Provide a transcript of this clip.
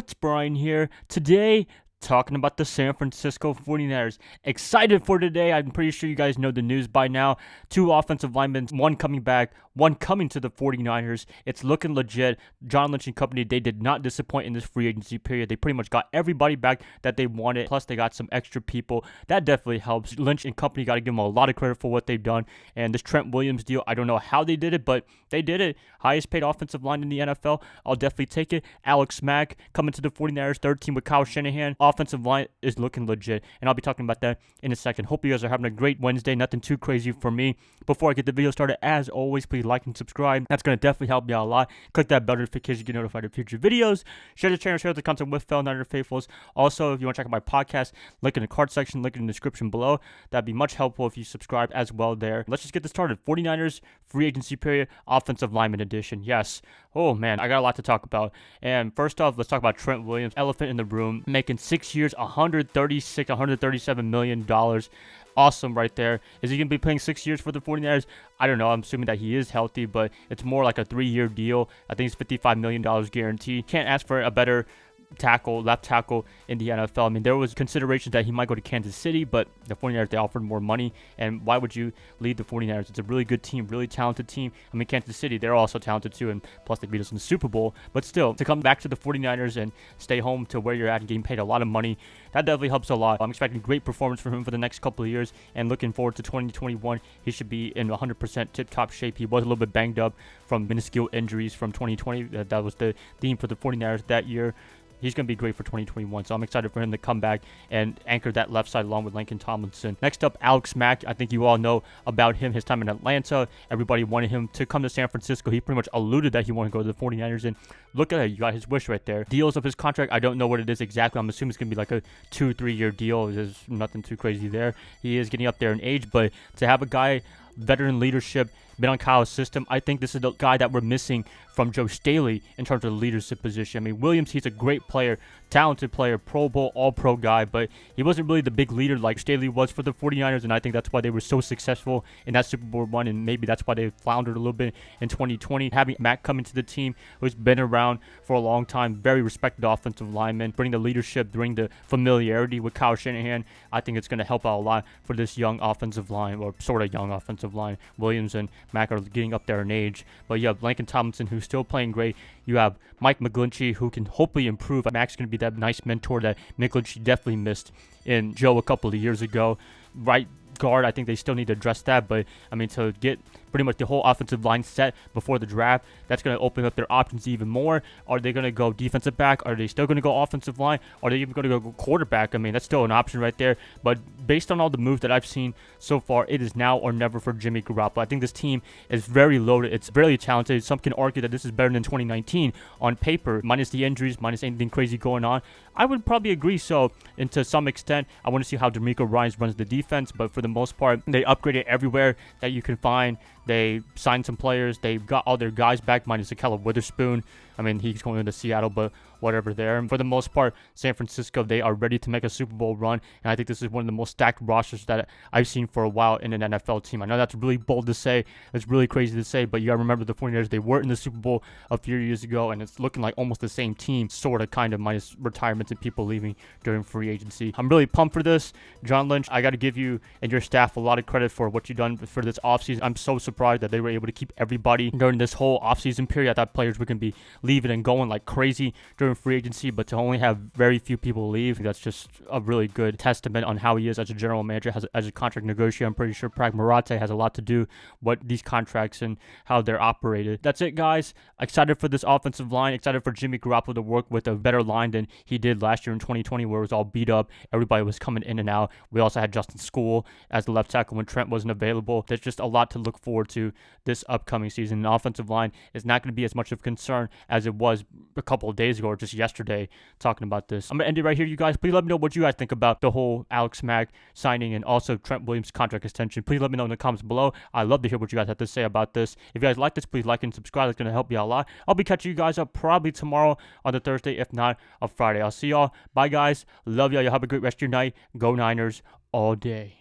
Sports Brian here. Today, talking about the San Francisco 49ers. Excited for today. I'm pretty sure you guys know the news by now. Two offensive linemen, one coming back, one coming to the 49ers. It's looking legit. John Lynch and company, they did not disappoint in this free agency period. They pretty much got everybody back that they wanted. Plus, they got some extra people. That definitely helps. Lynch and company got to give them a lot of credit for what they've done. And this Trent Williams deal, I don't know how they did it, but they did it. Highest paid offensive line in the NFL. I'll definitely take it. Alex Mack coming to the 49ers, third team with Kyle Shanahan. Offensive line is looking legit, and I'll be talking about that in a second. Hope you guys are having a great Wednesday. Nothing too crazy for me. Before I get the video started, as always, please like and subscribe. That's going to definitely help me out a lot. Click that bell notification to get notified of future videos. Share the channel, share the content with fellow Niner faithfuls. Also, if you want to check out my podcast, link in the card section, link in the description below. That'd be much helpful if you subscribe as well there. Let's just get this started. 49ers free agency period, offensive lineman edition. Yes. Oh man, I got a lot to talk about. And first off, let's talk about Trent Williams, elephant in the room, making 6 years, $137 million. Awesome right there. Is he going to be playing 6 years for the 49ers? I don't know. I'm assuming that he is healthy, but it's more like a 3-year deal. I think it's $55 million guaranteed. Can't ask for a better left tackle in the NFL. I mean, there was consideration that he might go to Kansas City, but the 49ers, they offered more money. And why would you leave the 49ers? It's a really good team, really talented team. I mean, Kansas City, they're also talented too, and plus they beat us in the Super Bowl. But still, to come back to the 49ers and stay home to where you're at and getting paid a lot of money, that definitely helps a lot. I'm expecting great performance from him for the next couple of years, and looking forward to 2021. He should be in 100% tip-top shape. He was a little bit banged up from minuscule injuries from 2020. That was the theme for the 49ers that year. He's going to be great for 2021, so I'm excited for him to come back and anchor that left side along with Laken Tomlinson. Next up, Alex Mack. I think you all know about him, his time in Atlanta. Everybody wanted him to come to San Francisco. He pretty much alluded that he wanted to go to the 49ers, and look at that. You got his wish right there. Deals of his contract, I don't know what it is exactly. I'm assuming it's going to be like a 2-3 year deal. There's nothing too crazy there. He is getting up there in age, but to have a guy, veteran leadership, been on Kyle's system, I think this is the guy that we're missing from Joe Staley in terms of the leadership position. I mean, Williams, he's a great player, talented player, Pro Bowl, All-Pro guy, but he wasn't really the big leader like Staley was for the 49ers, and I think that's why they were so successful in that Super Bowl run, and maybe that's why they floundered a little bit in 2020. Having Mack come into the team, who's been around for a long time, very respected offensive lineman, bring the leadership, bring the familiarity with Kyle Shanahan, I think it's going to help out a lot for this young offensive line, or sort of young offensive line. Williams and Mack are getting up there in age, but you have Laken Tomlinson, who's still playing great. You have Mike McGlinchey, who can hopefully improve. Mack's going to be that nice mentor that McGlinchey definitely missed in Joe a couple of years ago. Right guard, I think they still need to address that, but I mean, to get pretty much the whole offensive line set before the draft, that's going to open up their options even more. Are they going to go defensive back? Are they still going to go offensive line? Are they even going to go quarterback? I mean, that's still an option right there, but based on all the moves that I've seen so far, it is now or never for Jimmy Garoppolo. I think this team is very loaded. It's very talented. Some can argue that this is better than 2019 on paper, minus the injuries, minus anything crazy going on. I would probably agree so, and to some extent. I want to see how DeMeco Ryans runs the defense, but for the most part, they upgraded everywhere that you can find. They signed some players. They got all their guys back, minus Akella Witherspoon. I mean, he's going into Seattle, but whatever there. And for the most part, San Francisco, they are ready to make a Super Bowl run. And I think this is one of the most stacked rosters that I've seen for a while in an NFL team. I know that's really bold to say. It's really crazy to say, but you got to remember the 49ers, they were in the Super Bowl a few years ago, and it's looking like almost the same team, sort of, kind of, minus retirements and people leaving during free agency. I'm really pumped for this. John Lynch, I got to give you and your staff a lot of credit for what you've done for this offseason. I'm so surprised that they were able to keep everybody during this whole offseason period. I thought players were going to be leaving and going like crazy during free agency, but to only have very few people leave, that's just a really good testament on how he is as a general manager, as a contract negotiator. I'm pretty sure Prag Marate has a lot to do with these contracts and how they're operated. That's it, guys. Excited for this offensive line. Excited for Jimmy Garoppolo to work with a better line than he did last year in 2020, where it was all beat up. Everybody was coming in and out. We also had Justin Skule as the left tackle when Trent wasn't available. There's just a lot to look forward to this upcoming season. The offensive line is not going to be as much of a concern as it was a couple of days ago or just yesterday talking about this. I'm going to end it right here, you guys. Please let me know what you guys think about the whole Alex Mack signing and also Trent Williams contract extension. Please let me know in the comments below. I'd love to hear what you guys have to say about this. If you guys like this, please like and subscribe. It's going to help me out a lot. I'll be catching you guys up probably tomorrow on the Thursday, if not on Friday. I'll see y'all. Bye, guys. Love y'all. Y'all have a great rest of your night. Go Niners all day.